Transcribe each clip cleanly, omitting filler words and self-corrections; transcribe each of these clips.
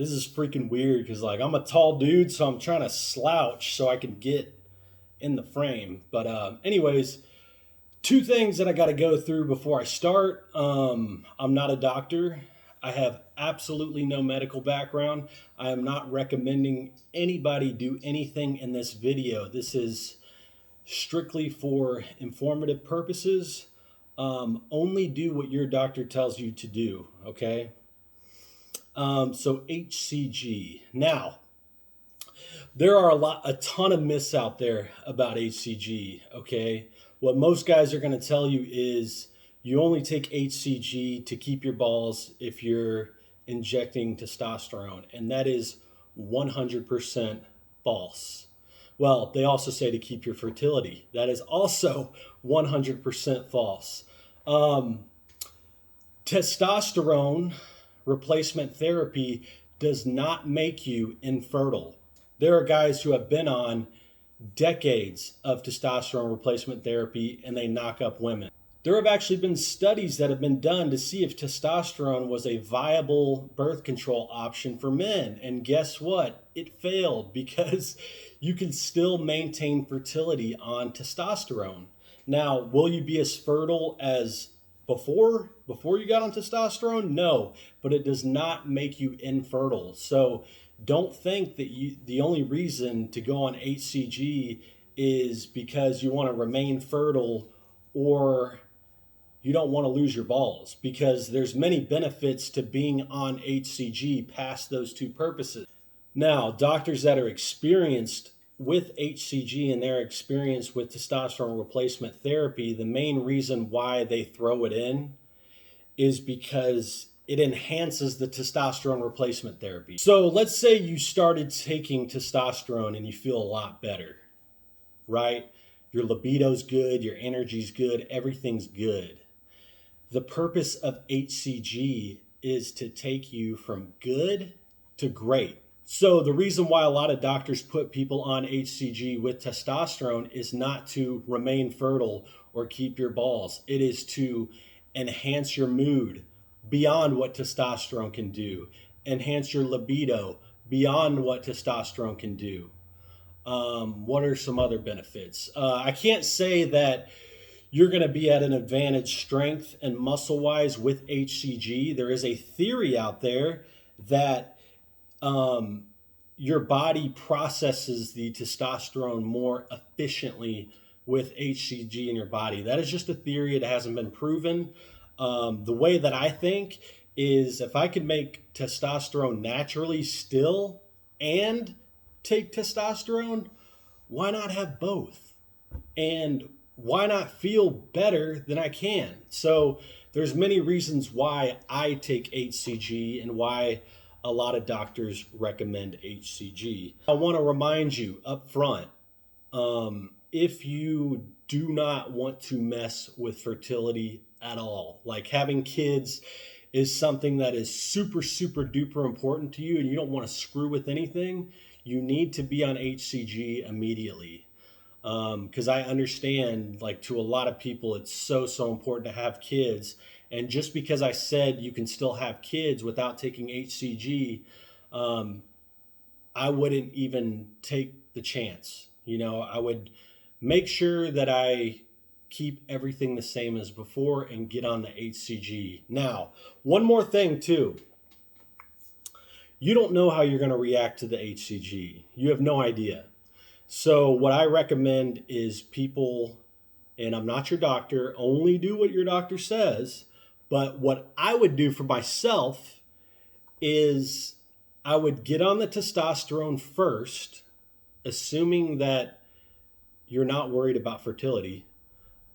This is freaking weird because like I'm a tall dude, so I'm trying to slouch so I can get in the frame. But anyways, two things that I got to go through before I start. I'm not a doctor. I have absolutely no medical background. I am not recommending anybody do anything in this video. This is strictly for informative purposes. Only do what your doctor tells you to do, okay? So HCG. Now, there are a ton of myths out there about HCG, okay? What most guys are going to tell you is you only take HCG to keep your balls if you're injecting testosterone, and that is 100% false. Well, they also say to keep your fertility. That is also 100% false. Testosterone replacement therapy does not make you infertile. There are guys who have been on decades of testosterone replacement therapy and they knock up women. There have actually been studies that have been done to see if testosterone was a viable birth control option for men. And guess what? It failed because you can still maintain fertility on testosterone. Now, will you be as fertile as before you got on testosterone? No, but it does not make you infertile. So don't think that the only reason to go on HCG is because you want to remain fertile or you don't want to lose your balls, because there's many benefits to being on HCG past those two purposes. Now, doctors that are experienced with HCG and their experience with testosterone replacement therapy, the main reason why they throw it in is because it enhances the testosterone replacement therapy. So let's say you started taking testosterone and you feel a lot better, right? Your libido's good, your energy's good, everything's good. The purpose of HCG is to take you from good to great. So the reason why a lot of doctors put people on HCG with testosterone is not to remain fertile or keep your balls. It is to enhance your mood beyond what testosterone can do, enhance your libido beyond what testosterone can do. What are some other benefits? I can't say that you're going to be at an advantage strength and muscle wise with HCG. There is a theory out there that your body processes the testosterone more efficiently with HCG in your body. That is just a theory. It hasn't been proven. The way that I think is if I could make testosterone naturally still and take testosterone, why not have both? And why not feel better than I can? So there's many reasons why I take HCG and why a lot of doctors recommend HCG. I want to remind you up front, if you do not want to mess with fertility at all, like having kids is something that is super, super duper important to you and you don't want to screw with anything, you need to be on HCG immediately. Because I understand, like, to a lot of people, it's so important to have kids. And just because I said you can still have kids without taking HCG, I wouldn't even take the chance. You know, I would make sure that I keep everything the same as before and get on the HCG. Now, one more thing too. You don't know how you're going to react to the HCG. You have no idea. So what I recommend is people, and I'm not your doctor, only do what your doctor says, but what I would do for myself is I would get on the testosterone first, assuming that you're not worried about fertility.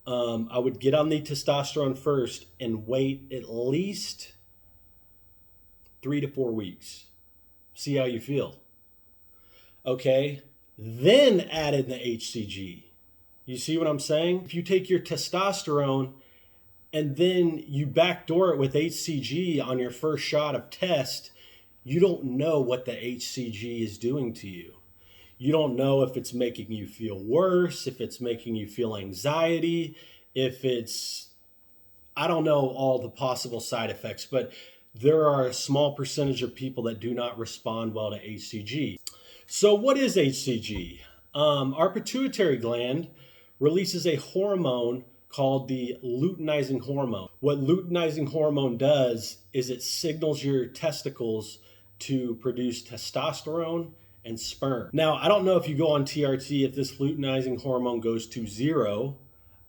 I would get on the testosterone first and wait at least 3 to 4 weeks. See how you feel. Okay? Then add in the HCG. You see what I'm saying? If you take your testosterone and then you backdoor it with HCG on your first shot of test, you don't know what the HCG is doing to you. You don't know if it's making you feel worse, if it's making you feel anxiety, if it's, I don't know all the possible side effects, but there are a small percentage of people that do not respond well to HCG. So what is HCG? Our pituitary gland releases a hormone called the luteinizing hormone. What luteinizing hormone does is it signals your testicles to produce testosterone and sperm. Now, I don't know if you go on TRT if this luteinizing hormone goes to 0.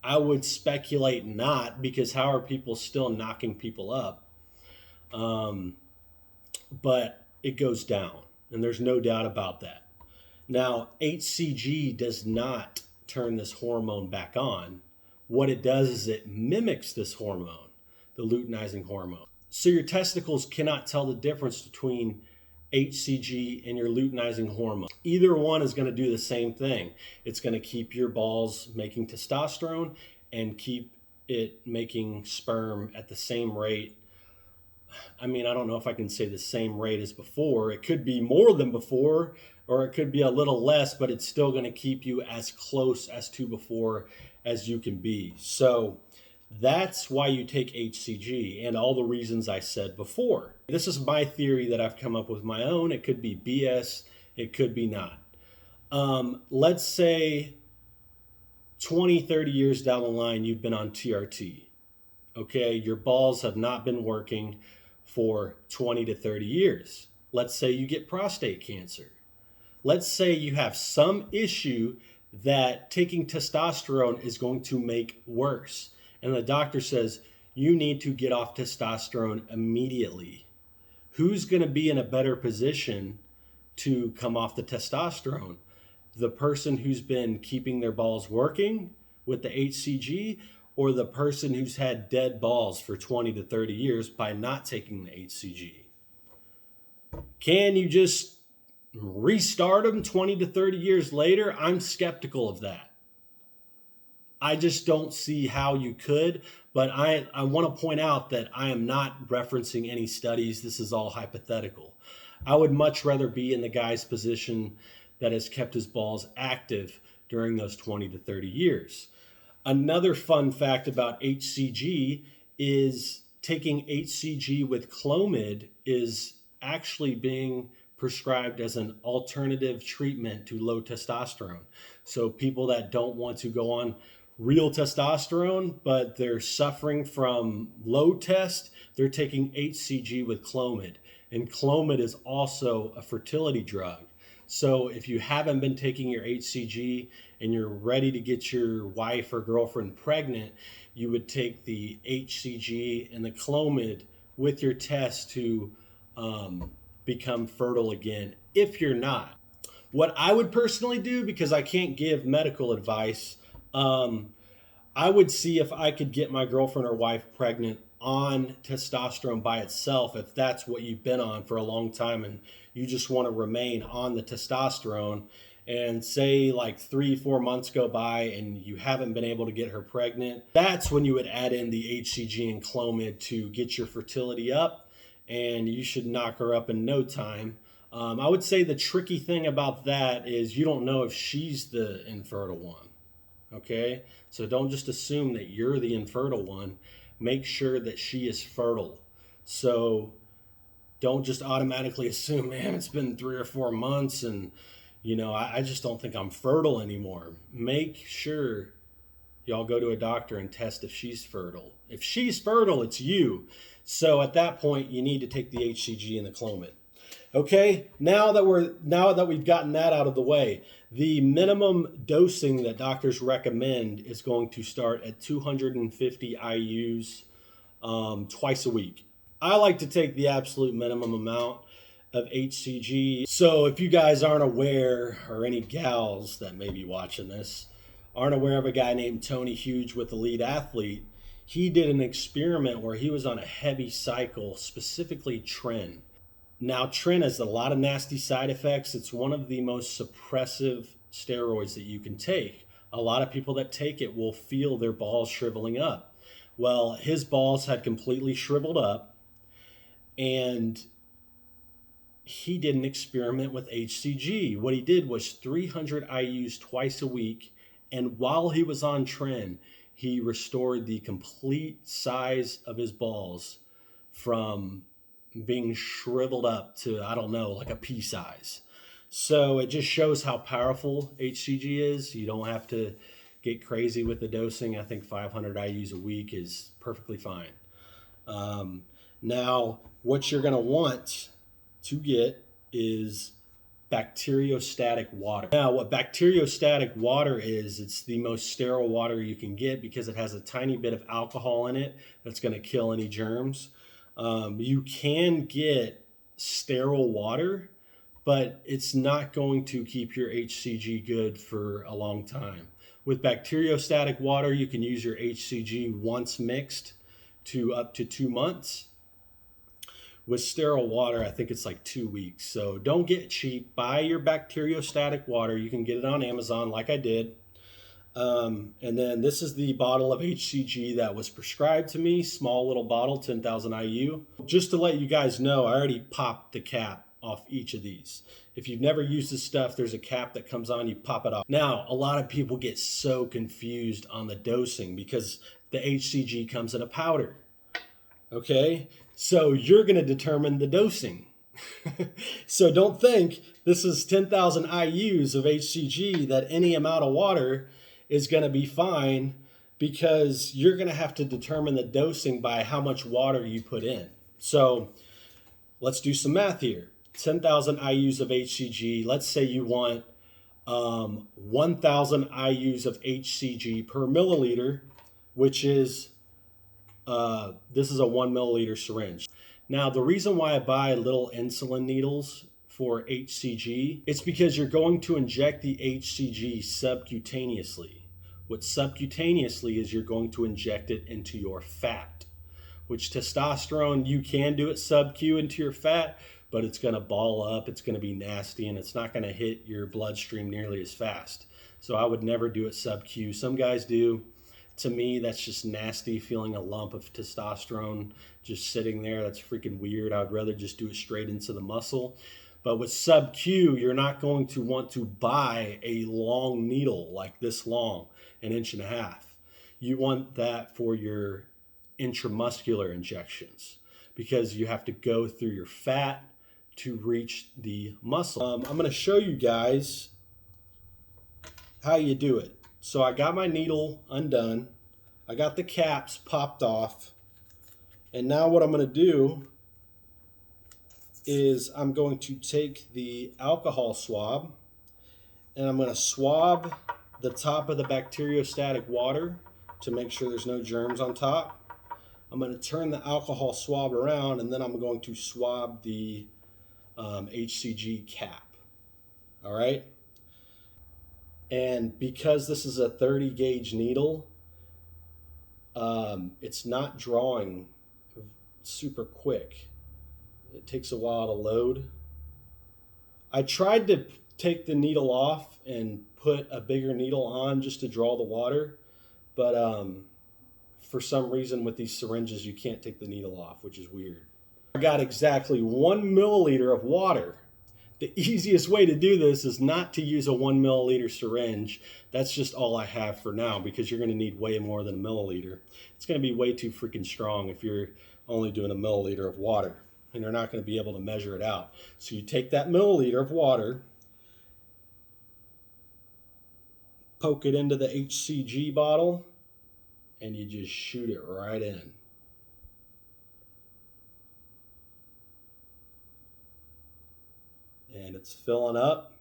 I would speculate not, because how are people still knocking people up? But it goes down, and there's no doubt about that. Now, HCG does not turn this hormone back on. What it does is it mimics this hormone, the luteinizing hormone. So your testicles cannot tell the difference between HCG and your luteinizing hormone. Either one is going to do the same thing. It's going to keep your balls making testosterone and keep it making sperm at the same rate. I mean, I don't know if I can say the same rate as before. It could be more than before, or it could be a little less, but it's still going to keep you as close as to before as you can be. So that's why you take HCG, and all the reasons I said before. This is my theory that I've come up with my own. It could be BS, it could be not. Let's say 20, 30 years down the line, you've been on TRT. Okay, your balls have not been working for 20 to 30 years. Let's say you get prostate cancer. Let's say you have some issue that taking testosterone is going to make worse. And the doctor says, you need to get off testosterone immediately. Who's going to be in a better position to come off the testosterone? The person who's been keeping their balls working with the HCG, or the person who's had dead balls for 20 to 30 years by not taking the HCG? Can you just restart them 20 to 30 years later? I'm skeptical of that. I just don't see how you could, but I want to point out that I am not referencing any studies. This is all hypothetical. I would much rather be in the guy's position that has kept his balls active during those 20 to 30 years. Another fun fact about HCG is taking HCG with Clomid is actually being prescribed as an alternative treatment to low testosterone. So people that don't want to go on real testosterone, but they're suffering from low test, they're taking HCG with Clomid. And Clomid is also a fertility drug. So if you haven't been taking your HCG and you're ready to get your wife or girlfriend pregnant, you would take the HCG and the Clomid with your test to become fertile again, if you're not. What I would personally do, because I can't give medical advice, I would see if I could get my girlfriend or wife pregnant on testosterone by itself, if that's what you've been on for a long time and you just want to remain on the testosterone, and say like 3-4 months go by and you haven't been able to get her pregnant, that's when you would add in the HCG and Clomid to get your fertility up, and you should knock her up in no time. I would say the tricky thing about that is you don't know if she's the infertile one. Okay, so don't just assume that you're the infertile one. Make sure that she is fertile. So don't just automatically assume, man, it's been 3 or 4 months and I just don't think I'm fertile anymore. Make sure y'all go to a doctor and test if she's fertile. If she's fertile, it's you. So at that point, you need to take the HCG and the Clomid. Okay, now that we've gotten that out of the way, the minimum dosing that doctors recommend is going to start at 250 IUs twice a week. I like to take the absolute minimum amount of HCG. So if you guys aren't aware, or any gals that may be watching this, aren't aware of a guy named Tony Hughes with Elite Athlete, he did an experiment where he was on a heavy cycle, specifically tren. Now, tren has a lot of nasty side effects. It's one of the most suppressive steroids that you can take. A lot of people that take it will feel their balls shriveling up. Well, his balls had completely shriveled up, and he did an experiment with HCG. What he did was 300 IUs twice a week, and while he was on tren, he restored the complete size of his balls from being shriveled up to, I don't know, like a pea size. So it just shows how powerful HCG is. You don't have to get crazy with the dosing. I think 500 IUs a week is perfectly fine. Now, what you're going to want to get is bacteriostatic water. Now, what bacteriostatic water is, it's the most sterile water you can get because it has a tiny bit of alcohol in it that's going to kill any germs. You can get sterile water, but it's not going to keep your HCG good for a long time. With bacteriostatic water, you can use your HCG once mixed to up to 2 months. With sterile water, I think it's like 2 weeks. So don't get cheap. Buy your bacteriostatic water. You can get it on Amazon like I did. And then this is the bottle of HCG that was prescribed to me. Small little bottle, 10,000 IU. Just to let you guys know, I already popped the cap off each of these. If you've never used this stuff, there's a cap that comes on, you pop it off. Now, a lot of people get so confused on the dosing because the HCG comes in a powder. Okay, so you're going to determine the dosing. So don't think this is 10,000 IUs of HCG that any amount of water is going to be fine, because you're going to have to determine the dosing by how much water you put in. So let's do some math here. 10,000 IUs of HCG. Let's say you want 1,000 IUs of HCG per milliliter, which is this is a 1 milliliter syringe. Now, the reason why I buy little insulin needles for HCG, it's because you're going to inject the HCG subcutaneously. What subcutaneously is, you're going to inject it into your fat, which testosterone, you can do it sub-Q into your fat, but it's going to ball up, it's going to be nasty, and it's not going to hit your bloodstream nearly as fast. So I would never do it sub-Q. Some guys do. To me, that's just nasty, feeling a lump of testosterone just sitting there. That's freaking weird. I would rather just do it straight into the muscle. But with sub-Q, you're not going to want to buy a long needle like this long, 1.5 inches. You want that for your intramuscular injections, because you have to go through your fat to reach the muscle. I'm going to show you guys how you do it. So I got my needle undone. I got the caps popped off. And now what I'm going to do is I'm going to take the alcohol swab and I'm going to swab the top of the bacteriostatic water to make sure there's no germs on top. I'm going to turn the alcohol swab around, and then I'm going to swab the HCG cap. All right. And because this is a 30 gauge needle, it's not drawing super quick. It takes a while to load. I tried to take the needle off and put a bigger needle on just to draw the water, but for some reason with these syringes you can't take the needle off, which is weird. I got exactly 1 milliliter of water. The easiest way to do this is not to use a 1 milliliter syringe. That's just all I have for now, because you're going to need way more than a milliliter. It's going to be way too freaking strong if you're only doing a milliliter of water, and you're not going to be able to measure it out. So you take that milliliter of water, poke it into the HCG bottle, and you just shoot it right in. And it's filling up.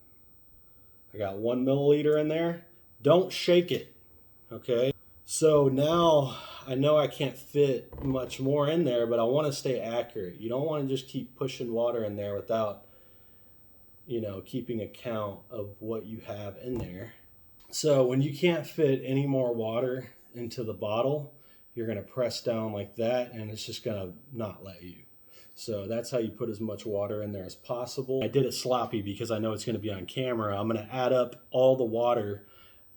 I got 1 milliliter in there. Don't shake it, okay? So now I know I can't fit much more in there, but I want to stay accurate. You don't want to just keep pushing water in there without, keeping account of what you have in there. So when you can't fit any more water into the bottle, you're going to press down like that, and it's just going to not let you. So that's how you put as much water in there as possible. I did it sloppy because I know it's going to be on camera. I'm going to add up all the water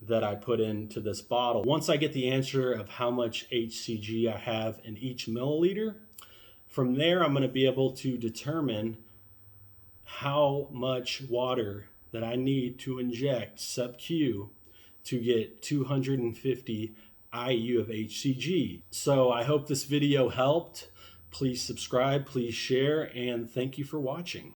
that I put into this bottle. Once I get the answer of how much HCG I have in each milliliter, from there I'm going to be able to determine how much water that I need to inject sub-Q to get 250 IU of HCG. So I hope this video helped. Please subscribe, please share, and thank you for watching.